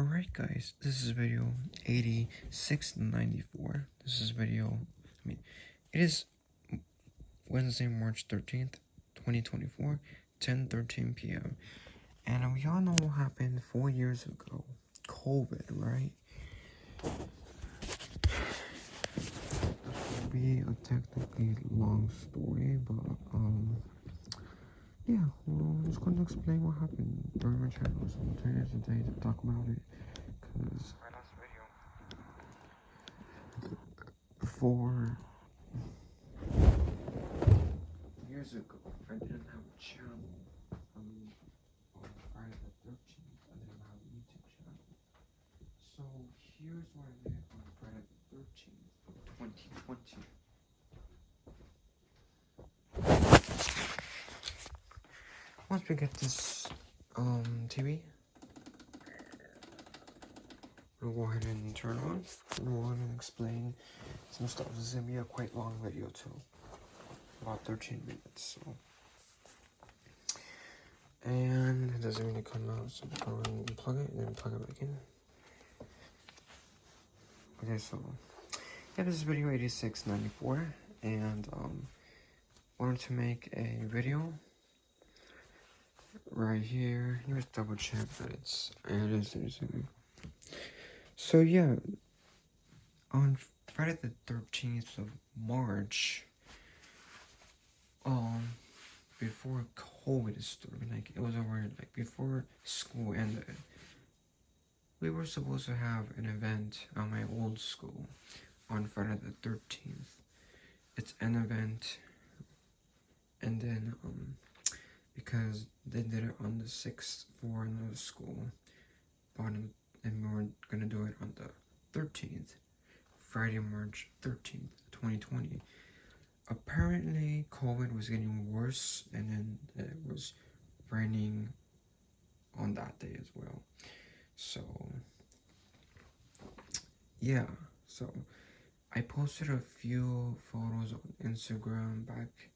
Alright guys, this is video 8694. This is video, it is Wednesday, March 13th, 2024, 10:13 p.m. And we all know what happened 4 years ago. COVID, right? This will be a technically long story, but yeah, we're just going to explain what happened during my channel. So today is the day to talk about it, because my last video 4 years ago, I didn't have a channel. On Friday the 13th, I didn't have a YouTube channel. So here's what I did on Friday the 13th of 2020. Once we get this TV, we'll go ahead and turn on. We'll go ahead and explain some stuff. This is gonna be a quite long video too, about 13 minutes. So, and it doesn't really come out, so we'll go ahead and unplug it and then plug it back in. Okay, so yeah, this is video 8694, and wanted to make a video right here. You just double check that it is. So yeah, on Friday the 13th of March, before COVID started, like it was over, like before school ended, we were supposed to have an event at my old school on Friday the 13th. It's an event, and then because they did it on the 6th for another school, and we were gonna do it on the 13th, Friday, March 13th, 2020. Apparently, COVID was getting worse, and then it was raining on that day as well. So, yeah. So, I posted a few photos on Instagram back.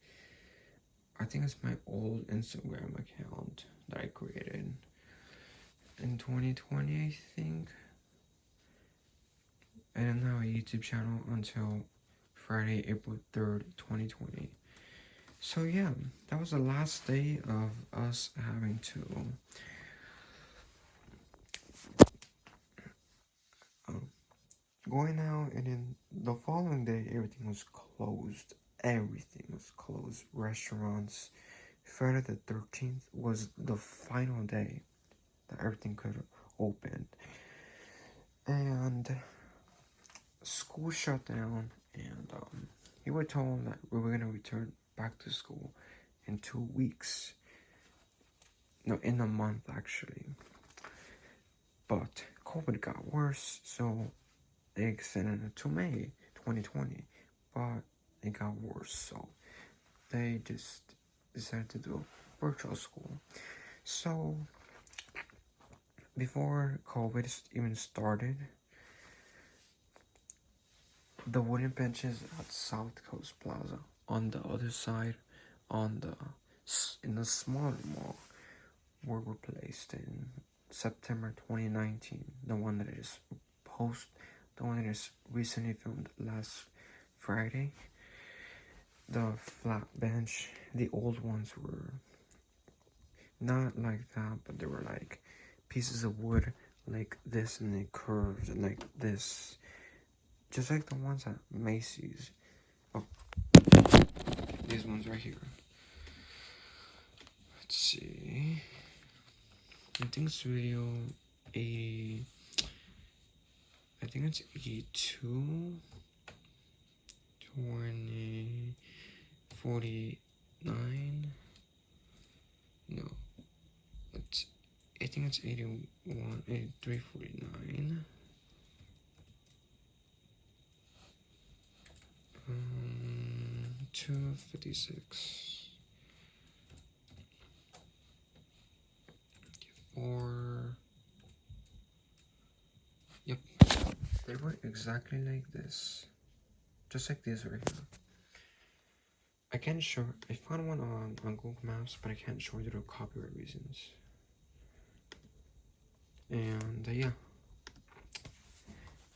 I think it's my old Instagram account that I created in 2020, I think. I didn't have a YouTube channel until Friday, April 3rd, 2020. So yeah, that was the last day of us having to going out, and then the following day everything was closed. Everything was closed. Restaurants. Friday the 13th was the final day that everything could open, and school shut down, and we were told that we were gonna return back to school in 2 weeks. No, in a month actually. But COVID got worse, so they extended it to May 2020. But it got worse, so they just decided to do virtual school. So before COVID even started, the wooden benches at South Coast Plaza on the other side, in the smaller mall, were replaced in September 2019. The one that is recently filmed last Friday. The flat bench, the old ones were not like that, but they were like pieces of wood like this, and they curved like this, just like the ones at Macy's. Oh, these ones right here. Let's see. I think it's video 80. I think it's 82, 20, 49. No, I think it's 81, 83, 49. 256. 4. Yep, they were exactly like this, just like this right here. I can't show. I found one on Google Maps, but I can't show it due to copyright reasons. And yeah,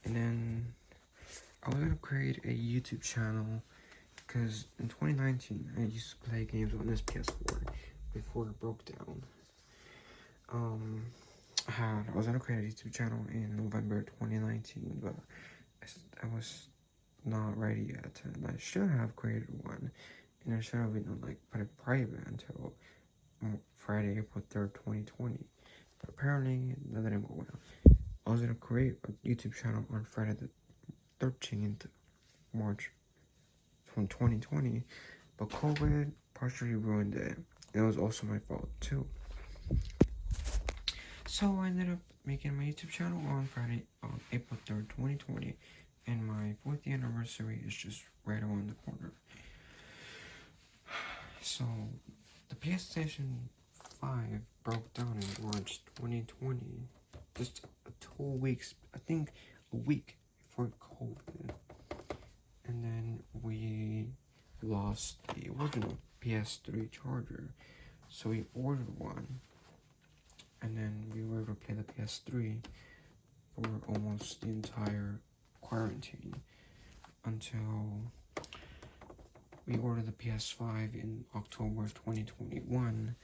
And then I was gonna create a YouTube channel because in 2019 I used to play games on this PS4 before it broke down. I was gonna create a YouTube channel in November 2019, but I was not ready yet, and I should have created one, and I should have been like put it private until Friday, April 3rd, 2020. But apparently that didn't go well. I was gonna create a YouTube channel on Friday the 13th March from 2020, but COVID partially ruined it. It was also my fault too. So I ended up making my YouTube channel on Friday, on April 3rd, 2020, and my 4th anniversary is just right around the corner. So the PlayStation 5 broke down in March 2020, just 2 weeks, I think a week before COVID. And then we lost the original PS3 charger, so we ordered one, and then we were able to play the PS3 for almost the entire quarantine until we ordered the PS5 in October 2021.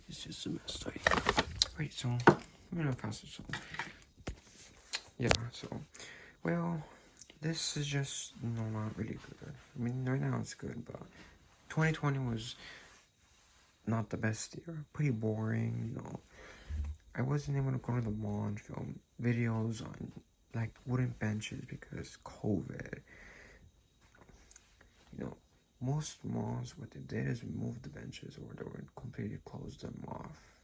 It's just a mess. Right, so I'm gonna pass this on. Yeah, so, well, this is just not really good. I mean, right now it's good, but 2020 was not the best year. Pretty boring, I wasn't able to go to the mall and film videos on, like, wooden benches because COVID. Most malls, what they did is remove the benches or they would completely close them off.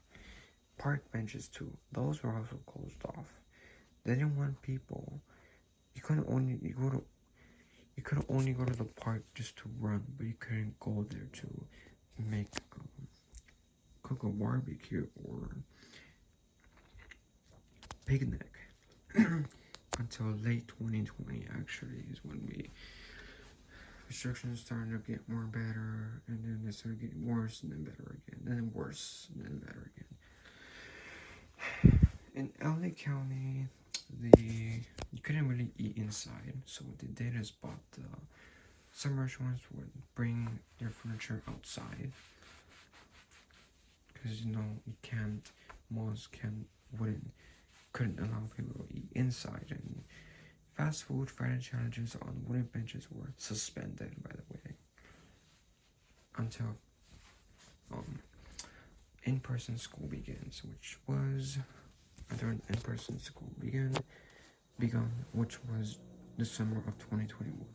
Park benches, too. Those were also closed off. They didn't want people. You could only go to the park just to run, but you couldn't go there to make cook a barbecue or picnic until late 2020. Actually, is when restrictions started to get more better, and then they started getting worse and then better again, and then worse and then better again. In LA County, you couldn't really eat inside, so what they did is some restaurants would bring their furniture outside, because malls couldn't allow people to eat inside, and fast food Friday challenges on wooden benches were suspended, by the way, until in-person school begins, which was in-person school begun, which was December of 2021.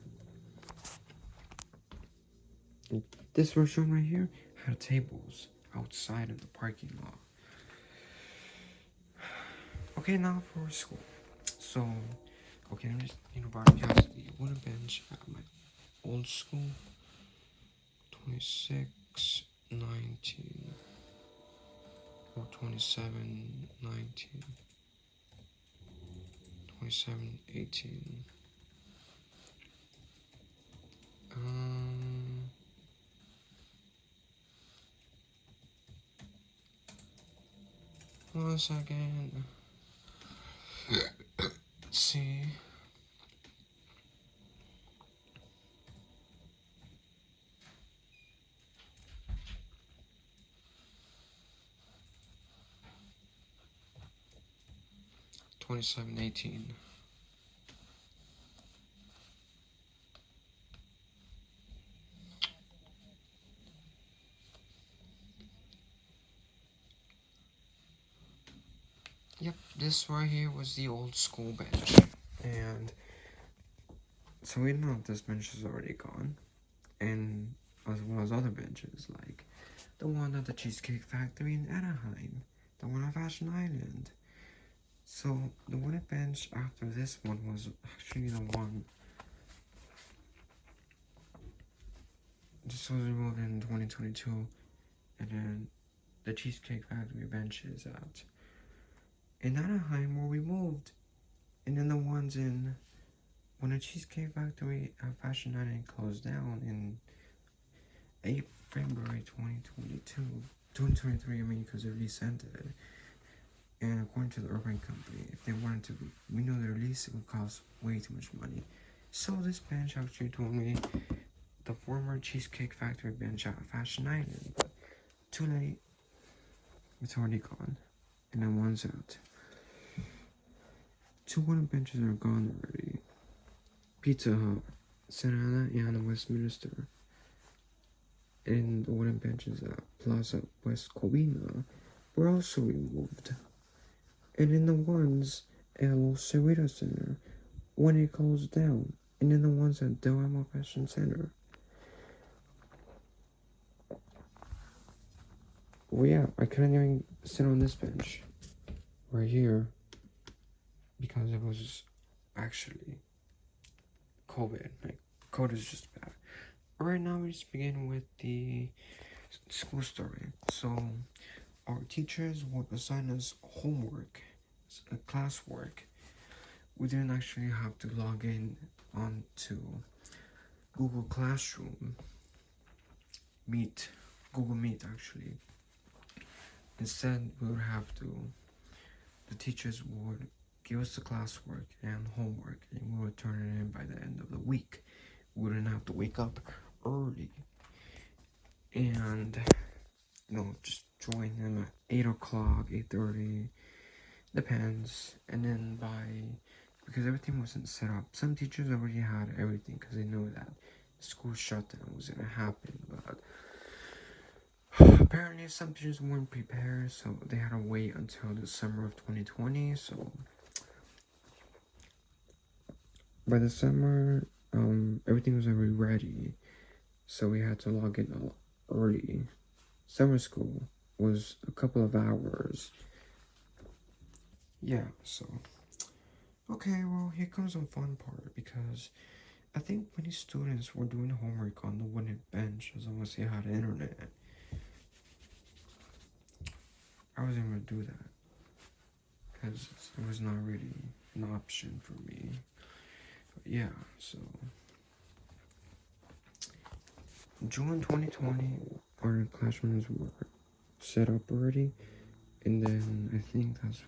This restaurant right here had tables outside of the parking lot. Okay, now for school. So, okay, I'm just broadcast the wooden bench at my old school. 2619 or 2719, 2718. One second. Let's see. $27.18. Yep, this right here was the old school bench, and so we know this bench is already gone, and as well as other benches like the one at the Cheesecake Factory in Anaheim, the one on Fashion Island. So the wooden bench after this one was actually the one. This was removed in 2022, and then the Cheesecake Factory bench is at in Anaheim where we moved, and then the ones when the Cheesecake Factory at Fashion Island closed down in February 2023, I mean, because it resented it. And according to the urban company, if they wanted to renew their lease, it would cost way too much money. So this bench actually told me the former Cheesecake Factory bench at Fashion Island, but too late. It's already gone, and then one's out. 2 wooden benches are gone already. Pizza Hut, Santa Ana, and Westminster. And the wooden benches at Plaza West Covina were also removed. And in the ones at Los Cerritos Center, when it closed down, and in the ones at Del Amo Fashion Center. Well, yeah, I couldn't even sit on this bench right here because it was actually COVID. Like, COVID is just bad. Right now, we just begin with the school story. So, our teachers would assign us homework, classwork. We didn't actually have to log in onto Google Classroom, Google Meet actually. Instead, we would have to, the teachers would give us the classwork and homework, and we would turn it in by the end of the week. We wouldn't have to wake up early and, just join them at 8 o'clock, 8:30, depends. And then because everything wasn't set up, some teachers already had everything because they knew that school shutdown was going to happen, but apparently some teachers weren't prepared, so they had to wait until the summer of 2020. So by the summer, everything was already ready, so we had to log in early. Summer school was a couple of hours. Yeah, so okay, well, here comes the fun part, because I think many students were doing homework on the wooden bench as long as they had internet. I wasn't able to do that because it was not really an option for me. But yeah, so June 2020, our classrooms were set up already, and then I think that's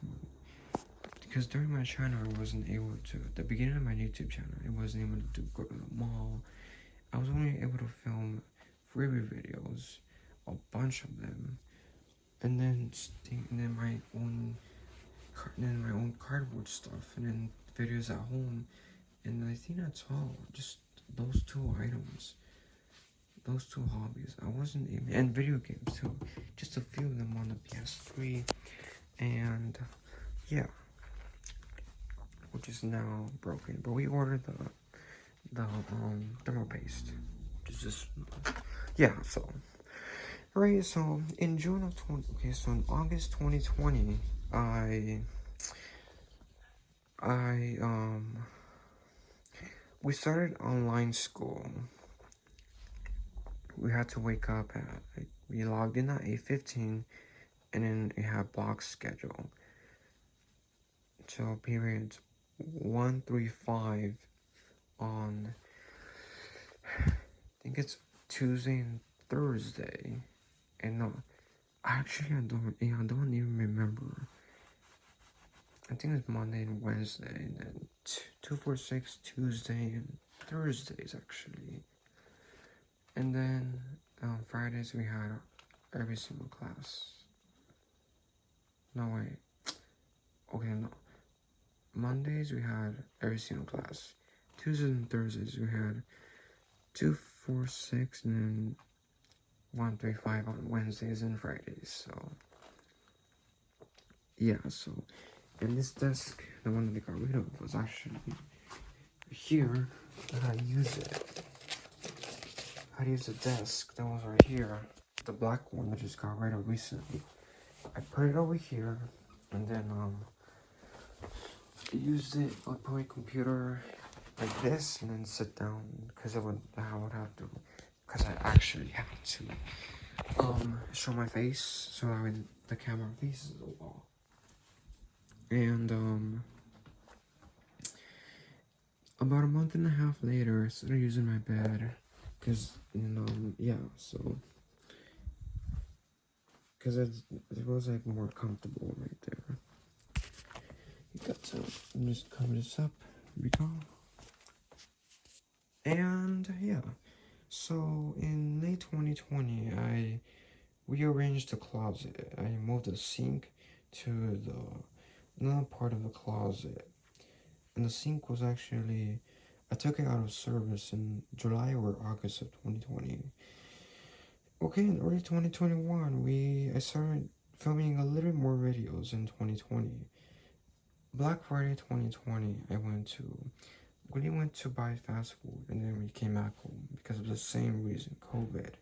because during my channel I wasn't able to, at the beginning of my YouTube channel, I wasn't able to go to the mall. I was only able to film freeway videos, a bunch of them, and then my own cardboard stuff, and then videos at home, and I think that's all. Just those 2 items, those 2 hobbies. I wasn't even, and video games too, just a few of them on the PS3, and yeah, which is now broken. But we ordered the thermal paste, which is just so. Right, so in in August 2020, we started online school. We had to wake up we logged in at 8:15, and then we had block schedule. So periods 1 3 5 on, I think it's Tuesday and Thursday. And no, actually I don't even remember. I think it's Monday and Wednesday, and then 2 4 6 Tuesday and Thursdays actually. And then Fridays we had every single class. No wait. Okay, no. Mondays we had every single class. Tuesdays and Thursdays we had 2 4 6 and then 1 3 5 on Wednesdays and Fridays. So yeah, so, and this desk, the one that they got rid of, was actually here. That I use it. I use the desk that was right here, the black one that just got rid of recently. I put it over here, and then I used it. I put my computer like this, and then sit down, because I would have to, because I actually have to show my face, so that when the camera faces the wall. And about a month and a half later, I started using my bed, because so because it was like more comfortable right there. Got to just cover this up. Here we go. And yeah, so in late 2020, I rearranged the closet. I moved the sink to another part of the closet. And the sink was actually, I took it out of service in July or August of 2020. Okay, in early 2021, I started filming a little bit more videos in 2020. Black Friday 2020, we went to buy fast food, and then we came back home because of the same reason, COVID.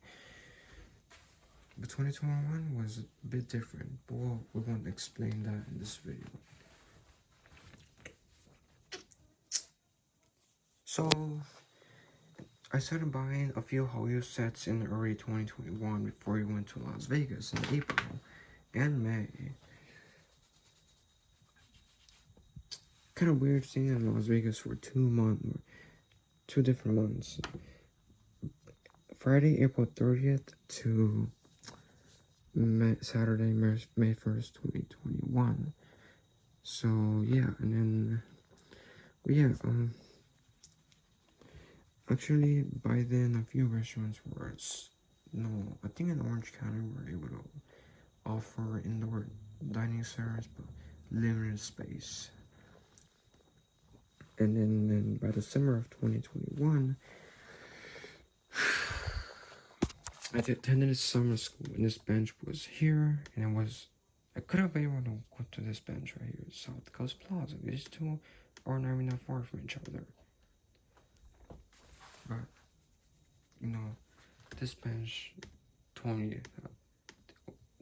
But 2021 was a bit different, but we won't explain that in this video. So, I started buying a few Hollywood sets in early 2021 before we went to Las Vegas in April and May. Kind of weird staying in Las Vegas for 2 months, 2 different months. Friday, April 30th to Saturday, May 1st, 2021. So yeah, and then actually by then a few restaurants were I think in Orange County were able to offer indoor dining service but limited space. And then by December of 2021, I attended summer school, and this bench was here, and I could have been able to go to this bench right here, South Coast Plaza. These two are not even that far from each other. But, this bench told me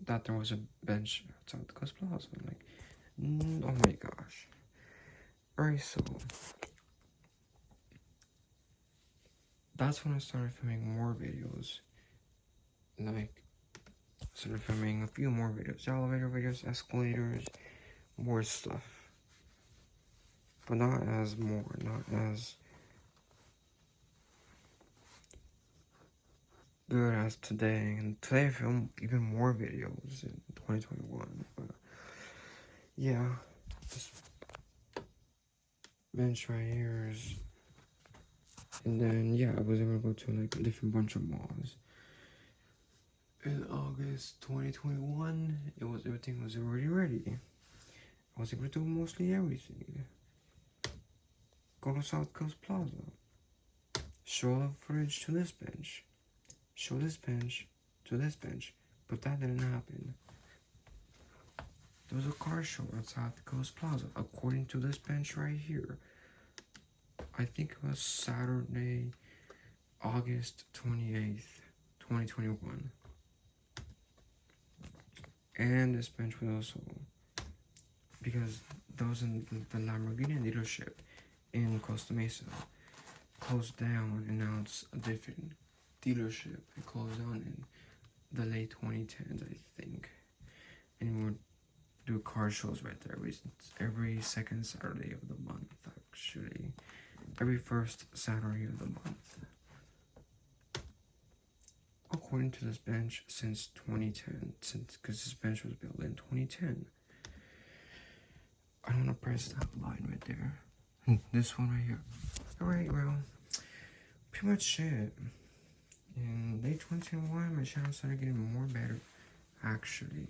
that there was a bench at South Coast Plaza. I'm like, oh my gosh. Alright, so that's when I started filming more videos. Started filming a few more videos, elevator videos, escalators, more stuff. But not as good as today. And today I filmed even more videos in 2021. But yeah, this bench right here is. And then yeah, I was able to go to like a different bunch of malls. In August 2021, everything was already ready. I was able to do mostly everything. Go to South Coast Plaza. Show the footage to this bench. Show this bench to this bench. But that didn't happen. There was a car show at South Coast Plaza, according to this bench right here. I think it was Saturday, August 28th, 2021. And this bench was also, because those in the Lamborghini dealership in Costa Mesa closed down, and now it's a different dealership. It closed down in the late 2010s, I think. And we would do car shows right there every second Saturday of the month, actually. Every first Saturday of the month. According to this bench, since 2010, because this bench was built in 2010. I don't want to press that line right there. This one right here. Alright, well, pretty much it. In late 2021, my channel started getting more better, actually.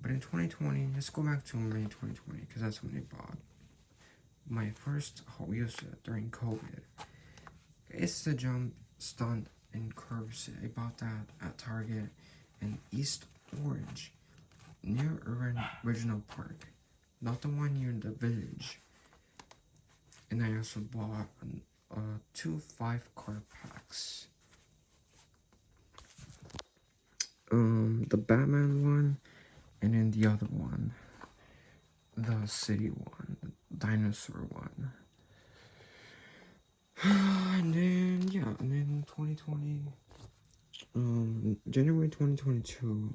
But in 2020, let's go back to May 2020, because that's when I bought my first Hot Wheels set during COVID. It's the jump stunt and curve set. I bought that at Target in East Orange, near Original Park, not the one near the Village. And I also bought 2 5-card packs. The Batman one, and then the other one, the city one, the dinosaur one. And then 2020, January 2022,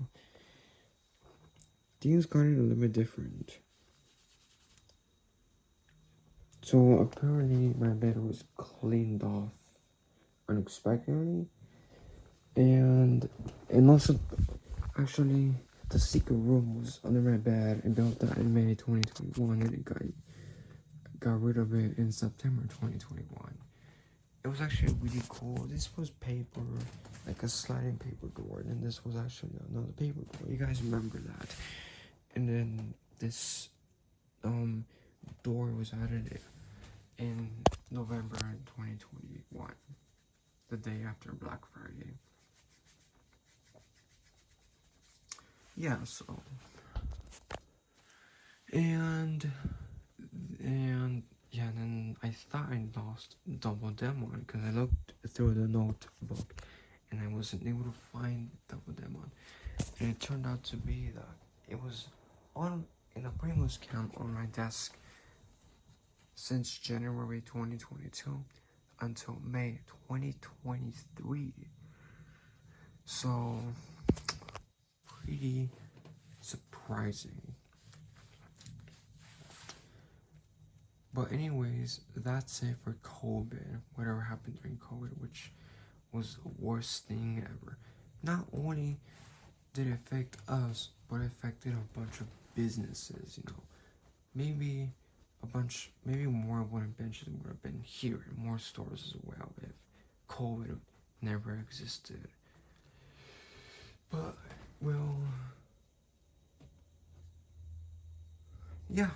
things got a little bit different. So apparently my bed was cleaned off unexpectedly, and also actually the secret room was under my bed. I built that in May 2021 and it got rid of it in September 2021. It was actually really cool. This was paper, like a sliding paper door, and then this was actually another paper door. You guys remember that? And then this door was added in November 2021, the day after Black Friday. Yeah, so and yeah, then I thought I lost Double Demon because I looked through the notebook and I wasn't able to find Double Demon, and it turned out to be that it was in a previous camp on my desk since January 2022 until May 2023. So pretty surprising. But anyways, that's it for COVID. Whatever happened during COVID, which was the worst thing ever. Not only did it affect us, but it affected a bunch of businesses, Maybe more wooden benches would have been here, and more stores as well if COVID never existed. But, well, yeah,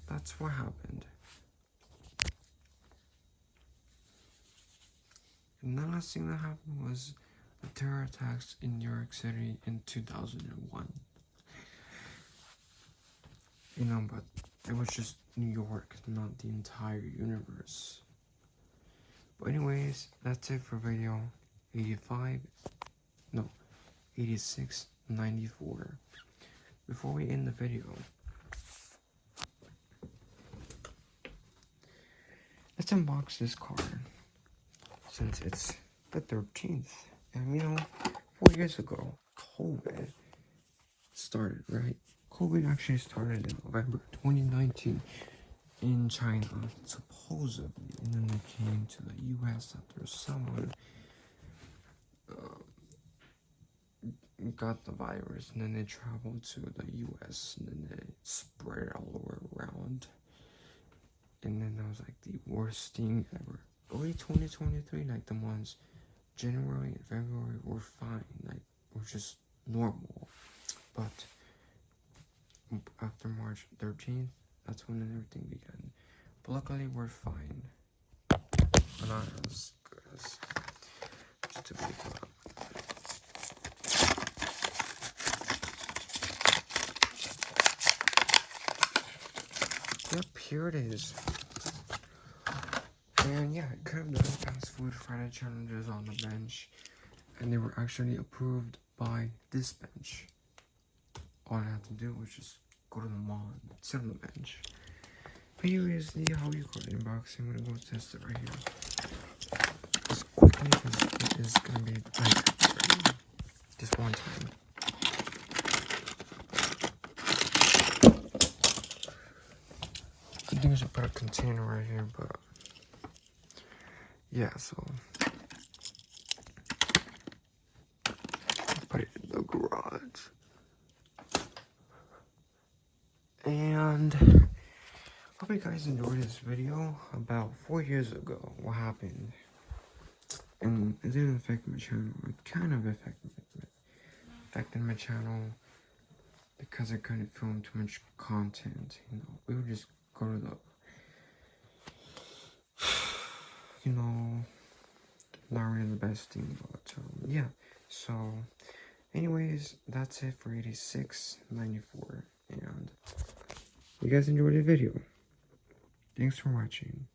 that's what happened. And the last thing that happened was the terror attacks in New York City in 2001. But it was just New York, not the entire universe. But anyways, that's it for video 8694. Before we end the video, let's unbox this card, since it's the 13th. And 4 years ago, COVID started, right? COVID actually started in November 2019 in China, supposedly, and then it came to the US after someone got the virus, and then they traveled to the US, and then it spread all over around. And then that was like the worst thing ever. Early 2023, like the months January and February were fine, like were just normal. But after March 13th, that's when everything began. But luckily, we're fine. But not as good as to be. Yep, here it is. And yeah, I could have done fast food Friday challenges on the bench, and they were actually approved by this bench. All I had to do was just go to the mall and sit on the bench. But here's the How You Card inbox. I'm gonna go test it right here. Just quickly, because it is gonna be like just one time. I think I should put a container right here, but yeah, so put it in the garage. And hope you guys enjoyed this video about 4 years ago, what happened. And it didn't affect my channel. It kind of affected my channel because I couldn't film too much content. We would just go to the not really the best thing, but yeah. So anyways, that's it for 8694, and you guys enjoyed the video. Thanks for watching.